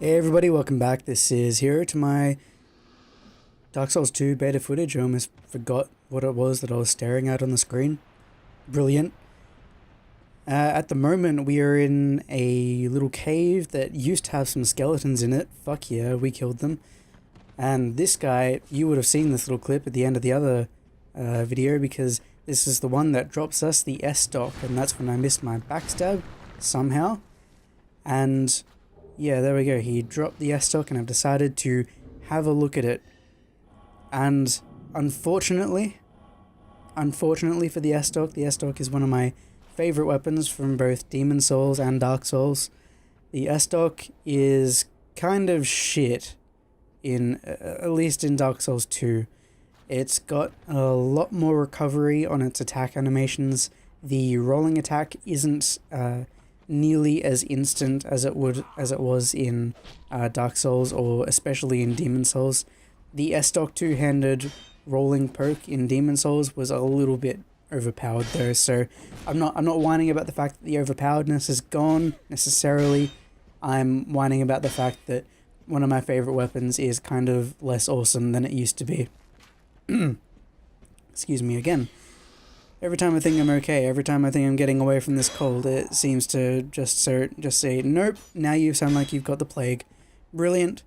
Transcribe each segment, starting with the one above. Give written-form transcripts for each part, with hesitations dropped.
Hey everybody, welcome back. This is Hero to my Dark Souls 2 beta footage. I almost forgot what it was that I was staring at on the screen. Brilliant. At the moment, we are in a little cave that used to have some skeletons in it. Fuck yeah, we killed them. And this guy, you would have seen this little clip at the end of the other video, because this is the one that drops us the S stock, and that's when I missed my backstab somehow. And yeah, there we go. He dropped the S stock and I've decided to have a look at it. And unfortunately for the S stock is one of my favorite weapons from both Demon Souls and Dark Souls. The S stock is kind of shit in, at least in Dark Souls 2. It's got a lot more recovery on its attack animations. The rolling attack isn't nearly as instant as it was in Dark Souls, or especially in Demon Souls. The S-Stock two-handed rolling poke in Demon Souls was a little bit overpowered though, so I'm not whining about the fact that the overpoweredness is gone necessarily. I'm whining about the fact that one of my favorite weapons is kind of less awesome than it used to be. Excuse me again. Every time I think I'm okay, every time I think I'm getting away from this cold, it seems to just say, nope, now you sound like you've got the plague. Brilliant.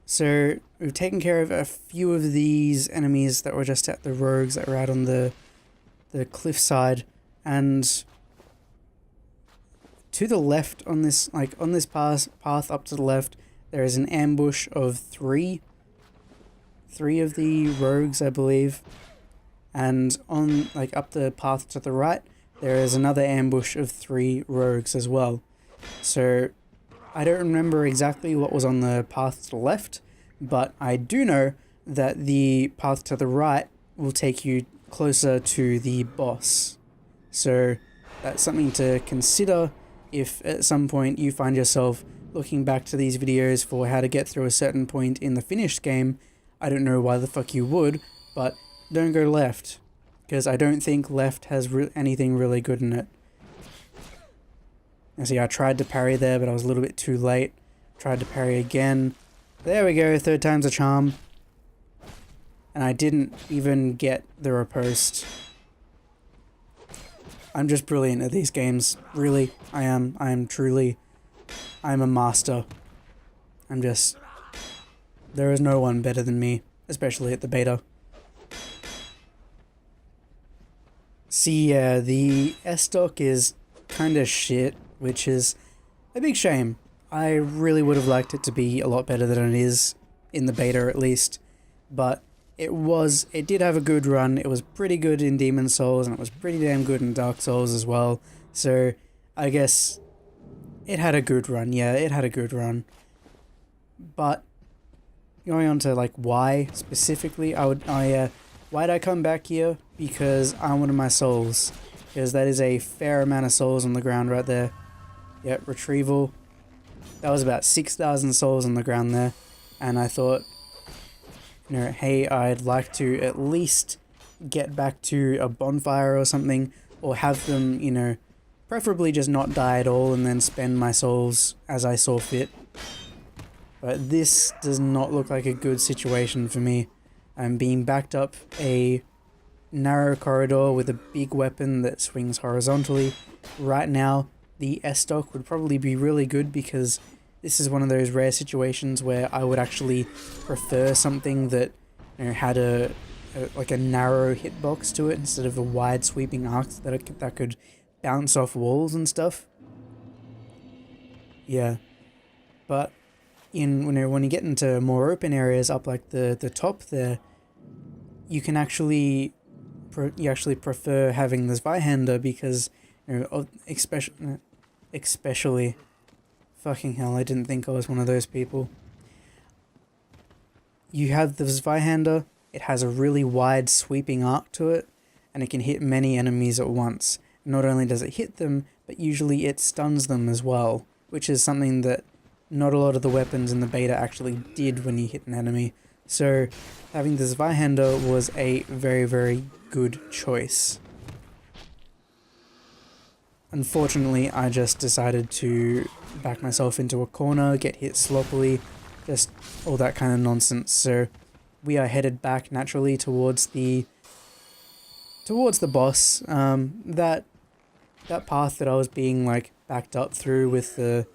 So, we've taken care of a few of these enemies that were just at the rogues that were out on the cliffside, and to the left on this, path up to the left, there is an ambush of three of the rogues, I believe. And on, up the path to the right, there is another ambush of 3 rogues as well. So, I don't remember exactly what was on the path to the left, but I do know that the path to the right will take you closer to the boss. So, that's something to consider if at some point you find yourself looking back to these videos for how to get through a certain point in the finished game. I don't know why the fuck you would, but don't go left, because I don't think left has anything really good in it. And see, I tried to parry there, but I was a little bit too late. Tried to parry again. There we go, 3rd time's a charm. And I didn't even get the riposte. I'm just brilliant at these games. Really, I am. I'm a master. There is no one better than me, especially at the beta. See, yeah, the S-Stock is kinda shit, which is a big shame. I really would have liked it to be a lot better than it is, in the beta at least, but it did have a good run. It was pretty good in Demon Souls, and it was pretty damn good in Dark Souls as well, so I guess it had a good run. Yeah, it had a good run. But going on to why specifically, why'd I come back here? Because I wanted my souls. Because that is a fair amount of souls on the ground right there. Yep, retrieval. That was about 6,000 souls on the ground there. And I thought, hey, I'd like to at least get back to a bonfire or something. Or have them, preferably just not die at all and then spend my souls as I saw fit. But this does not look like a good situation for me. I'm being backed up a narrow corridor with a big weapon that swings horizontally. Right now, the S-Stock would probably be really good, because this is one of those rare situations where I would actually prefer something that had a narrow hitbox to it instead of a wide sweeping arc that could bounce off walls and stuff. Yeah, but when you get into more open areas up the top there, you can actually prefer having the Zweihander, because especially fucking hell, I didn't think I was one of those people. You have the Zweihander, it has a really wide sweeping arc to it, and it can hit many enemies at once. Not only does it hit them, but usually it stuns them as well, which is something that not a lot of the weapons in the beta actually did when you hit an enemy. So having the Zweihander was a very, very good choice. unfortunately, I just decided to back myself into a corner, get hit sloppily, just all that kind of nonsense. So we are headed back naturally towards the boss. That path that I was being like backed up through with the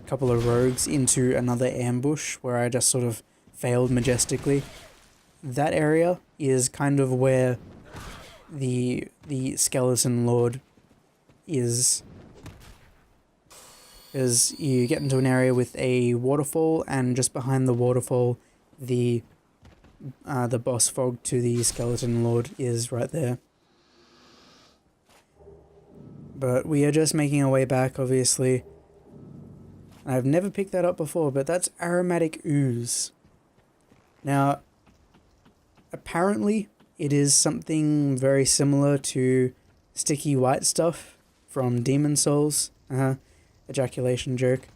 couple of rogues into another ambush where I just sort of failed majestically. That area is kind of where the skeleton lord is, because you get into an area with a waterfall, and just behind the waterfall, the boss fog to the skeleton lord is right there. But we are just making our way back, obviously. I've never picked that up before, but that's aromatic ooze. Now, apparently, it is something very similar to sticky white stuff from Demon Souls. Ejaculation joke.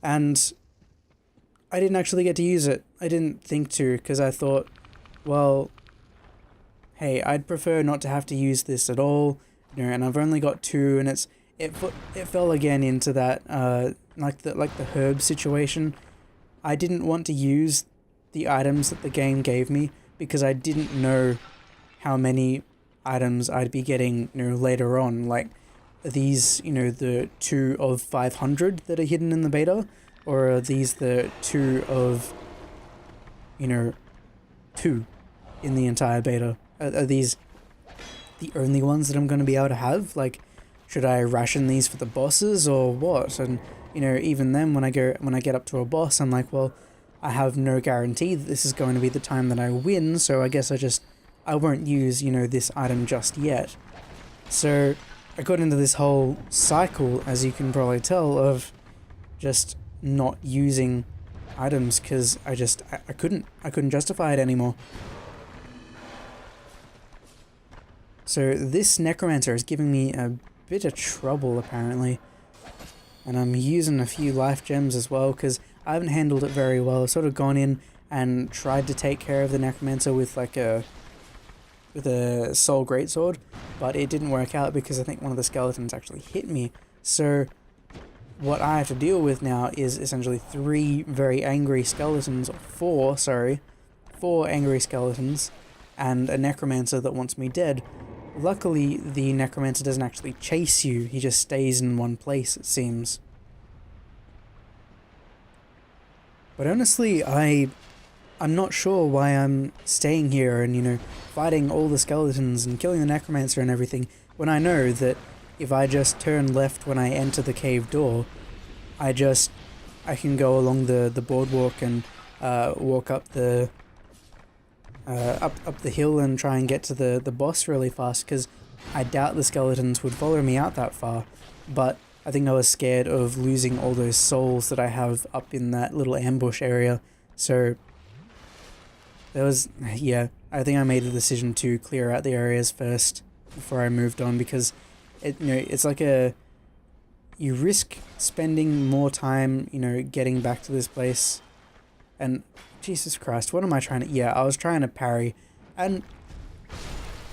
And I didn't actually get to use it. I didn't think to, because I thought, well, hey, I'd prefer not to have to use this at all. You know, and I've only got 2, and it fell again into that like the herb situation. I didn't want to use the items that the game gave me because I didn't know how many items I'd be getting, you know, later on. Like, are these, you know, the 2 of 500 that are hidden in the beta, or are these the 2 of, you know, 2 in the entire beta? Are these the only ones that I'm going to be able to have? Like, should I ration these for the bosses or what? And, you know, even then when I get up to a boss, I'm like, well, I have no guarantee that this is going to be the time that I win, so I guess I won't use, you know, this item just yet. So I got into this whole cycle, as you can probably tell, of just not using items because I couldn't justify it anymore. So this necromancer is giving me a bit of trouble, apparently. And I'm using a few life gems as well, because I haven't handled it very well. I've sort of gone in and tried to take care of the necromancer with like a soul greatsword, but it didn't work out because I think one of the skeletons actually hit me. So what I have to deal with now is essentially 3 very angry skeletons, or 4 angry skeletons, and a necromancer that wants me dead. Luckily, the necromancer doesn't actually chase you, he just stays in one place, it seems. But honestly, I'm not sure why I'm staying here and, you know, fighting all the skeletons and killing the necromancer and everything, when I know that if I just turn left when I enter the cave door, I can go along the boardwalk and walk up the up the hill and try and get to the boss really fast, because I doubt the skeletons would follow me out that far. But I think I was scared of losing all those souls that I have up in that little ambush area. So there was, yeah, I think I made the decision to clear out the areas first before I moved on, because it's like you risk spending more time, you know, getting back to this place. And Jesus Christ, what am I trying to... Yeah, I was trying to parry, and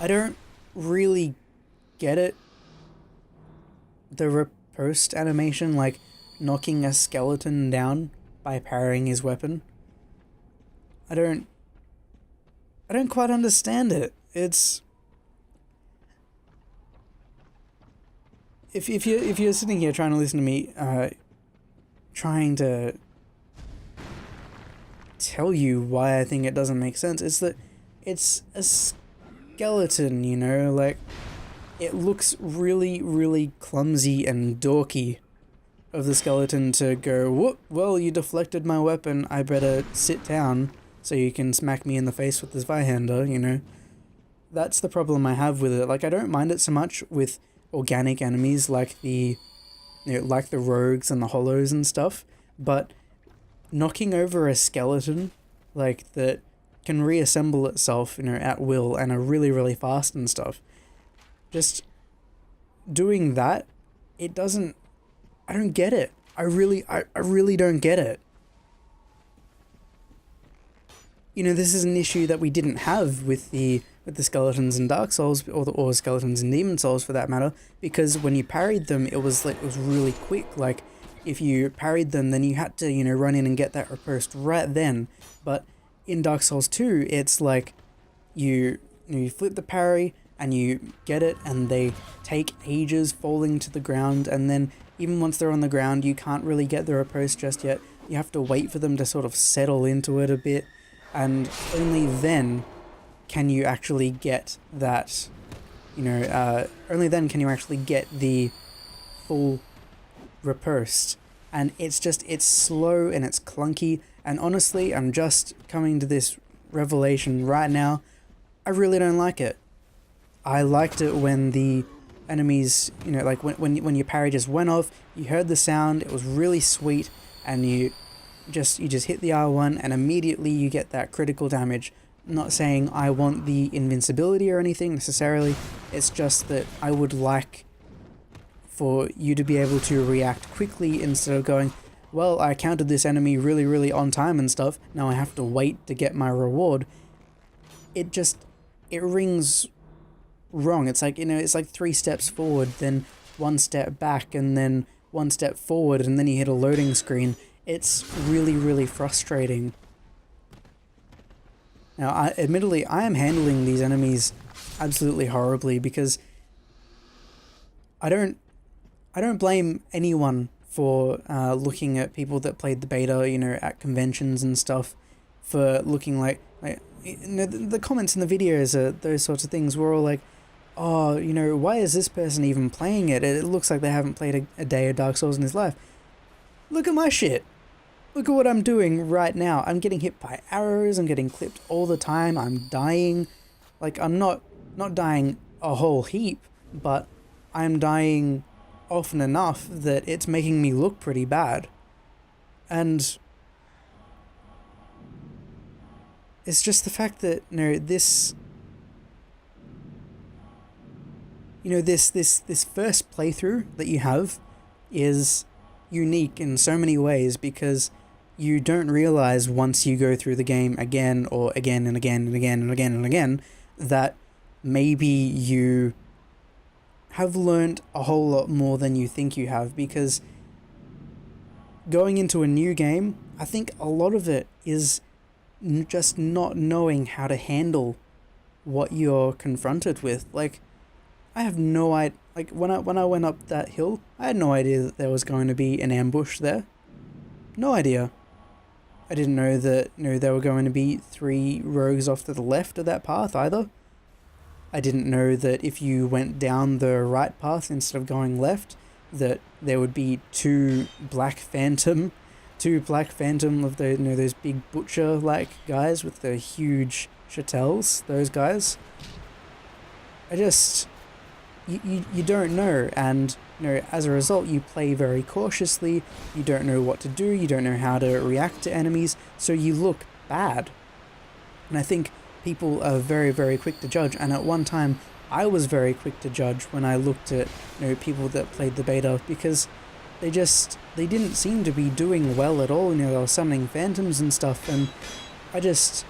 I don't really get it. The riposte animation, like knocking a skeleton down by parrying his weapon. I don't quite understand it. It's... If you're sitting here trying to listen to me, trying to tell you why I think it doesn't make sense, it's that it's a skeleton, you know, like, it looks really, really clumsy and dorky of the skeleton to go, whoop, well, you deflected my weapon, I better sit down so you can smack me in the face with this Vihander, you know. That's the problem I have with it. Like, I don't mind it so much with organic enemies like the rogues and the hollows and stuff, but knocking over a skeleton, like, that can reassemble itself, you know, at will and are really, really fast and stuff, just doing that, I don't get it. I really don't get it. You know, this is an issue that we didn't have with the with the skeletons in Dark Souls, or skeletons in Demon Souls for that matter, because when you parried them, it was really quick. Like, if you parried them, then you had to, you know, run in and get that riposte right then. But in Dark Souls 2, it's like you flip the parry and you get it, and they take ages falling to the ground, and then even once they're on the ground, you can't really get the riposte just yet. You have to wait for them to sort of settle into it a bit, and only then can you actually get that, only then can you actually get the full riposte. And it's slow and it's clunky, and honestly, I'm just coming to this revelation right now, I really don't like it. I liked it when the enemies, like when your parry just went off, you heard the sound, it was really sweet, and you just hit the R1 and immediately you get that critical damage. I'm not saying I want the invincibility or anything necessarily, it's just that I would like for you to be able to react quickly instead of going, well, I countered this enemy really, really on time and stuff, now I have to wait to get my reward. It rings wrong. It's like, it's like 3 steps forward, then 1 step back, and then 1 step forward, and then you hit a loading screen. It's really, really frustrating. Now, admittedly, I am handling these enemies absolutely horribly, because I don't blame anyone for looking at people that played the beta, at conventions and stuff, for looking like the comments in the videos, those sorts of things were all like, oh, why is this person even playing it? It looks like they haven't played a day of Dark Souls in his life. Look at my shit. Look at what I'm doing right now. I'm getting hit by arrows, I'm getting clipped all the time, I'm dying. Like, I'm not dying a whole heap, but I'm dying often enough that it's making me look pretty bad. And it's just the fact that, this first playthrough that you have is unique in so many ways, because you don't realize once you go through the game again, or again and again and again and again and again, that maybe you have learned a whole lot more than you think you have. Because going into a new game, I think a lot of it is just not knowing how to handle what you're confronted with. Like, I have no idea. Like, when I went up that hill, I had no idea that there was going to be an ambush there. No idea. I didn't know that there were going to be 3 rogues off to the left of that path either. I didn't know that if you went down the right path instead of going left, that there would be 2 Black Phantom of the, those big butcher-like guys with the huge chatels, those guys. You don't know, and as a result you play very cautiously, you don't know what to do, you don't know how to react to enemies, so you look bad. And I think people are very, very quick to judge, and at one time I was very quick to judge when I looked at people that played the beta, because they didn't seem to be doing well at all. They were summoning phantoms and stuff, and I didn't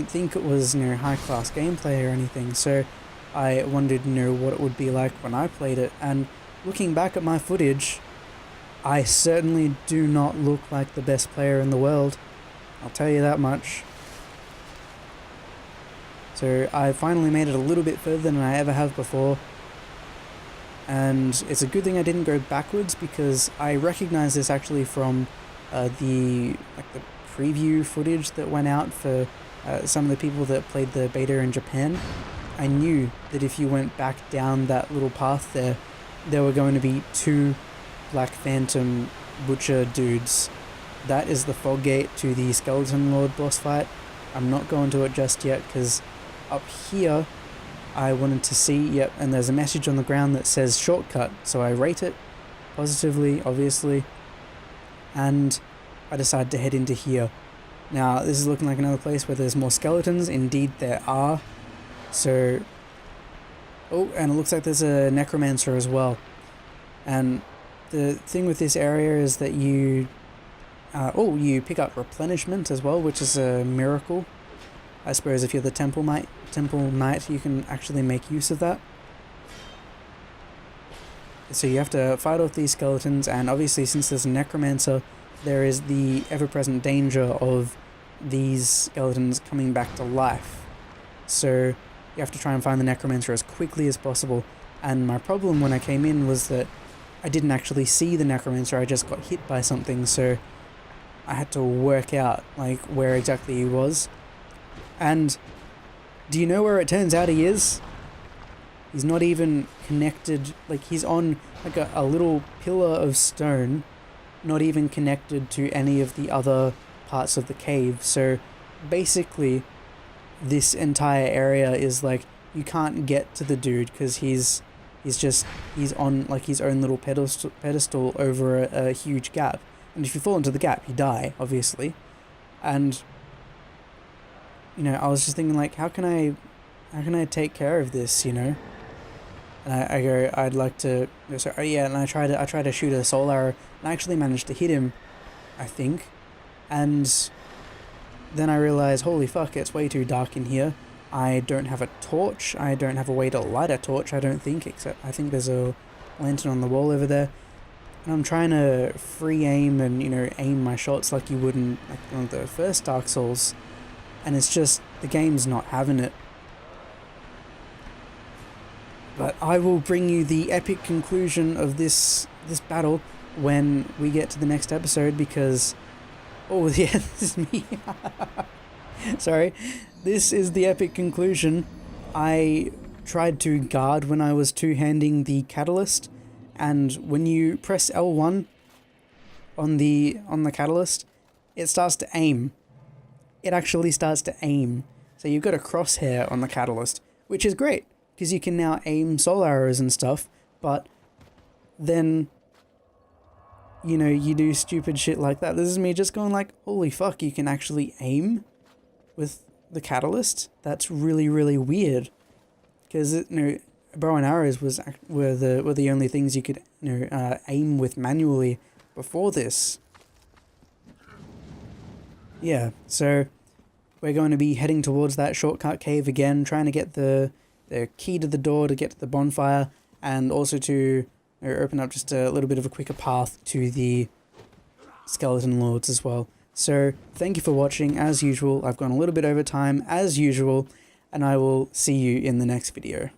think it was high class gameplay or anything, so I wondered what it would be like when I played it. And looking back at my footage, I certainly do not look like the best player in the world, I'll tell you that much. So I finally made it a little bit further than I ever have before, and it's a good thing I didn't go backwards, because I recognize this actually from the preview footage that went out for some of the people that played the beta in Japan. I knew that if you went back down that little path there were going to be 2 Black Phantom butcher dudes. That is the fog gate to the Skeleton Lord boss fight. I'm not going to it just yet, because up here I wanted to see, yep, and there's a message on the ground that says shortcut, so I rate it positively, obviously, and I decided to head into here. Now, this is looking like another place where there's more skeletons. Indeed there are. So, oh, and it looks like there's a necromancer as well. And the thing with this area is that you pick up replenishment as well, which is a miracle. I suppose if you're the temple knight, you can actually make use of that. So you have to fight off these skeletons, and obviously since there's a necromancer, there is the ever-present danger of these skeletons coming back to life. So you have to try and find the necromancer as quickly as possible. And my problem when I came in was that I didn't actually see the necromancer, I just got hit by something, so I had to work out like where exactly he was. And do you know where it turns out he is? He's not even connected, like he's on like a little pillar of stone, not even connected to any of the other parts of the cave. So basically this entire area is like, you can't get to the dude because he's on like his own little pedestal over a huge gap. And if you fall into the gap, you die, obviously. And you know, I was just thinking like, how can I take care of this, you know? And I go, I'd like to, so, oh yeah, and I try to shoot a soul arrow, and I actually managed to hit him, I think. And then I realized, holy fuck, it's way too dark in here. I don't have a torch, I don't have a way to light a torch, I don't think, except I think there's a lantern on the wall over there. And I'm trying to free aim and, you know, aim my shots like you would in like one of the first Dark Souls. And it's just, the game's not having it. But I will bring you the epic conclusion of this battle when we get to the next episode, because... Oh, yeah, this is me. Sorry. This is the epic conclusion. I tried to guard when I was two-handing the catalyst, and when you press L1 on the catalyst, it starts to aim. It actually starts to aim. So you've got a crosshair on the catalyst, which is great, because you can now aim soul arrows and stuff, but then, you know, you do stupid shit like that. This is me just going like, holy fuck, you can actually aim with the catalyst? That's really, really weird. Because, you know, bow and arrows were the only things you could, you know, aim with manually before this. Yeah, so we're going to be heading towards that shortcut cave again, trying to get the key to the door to get to the bonfire, and also to, you know, open up just a little bit of a quicker path to the skeleton lords as well. So thank you for watching. As usual, I've gone a little bit over time as usual, and I will see you in the next video.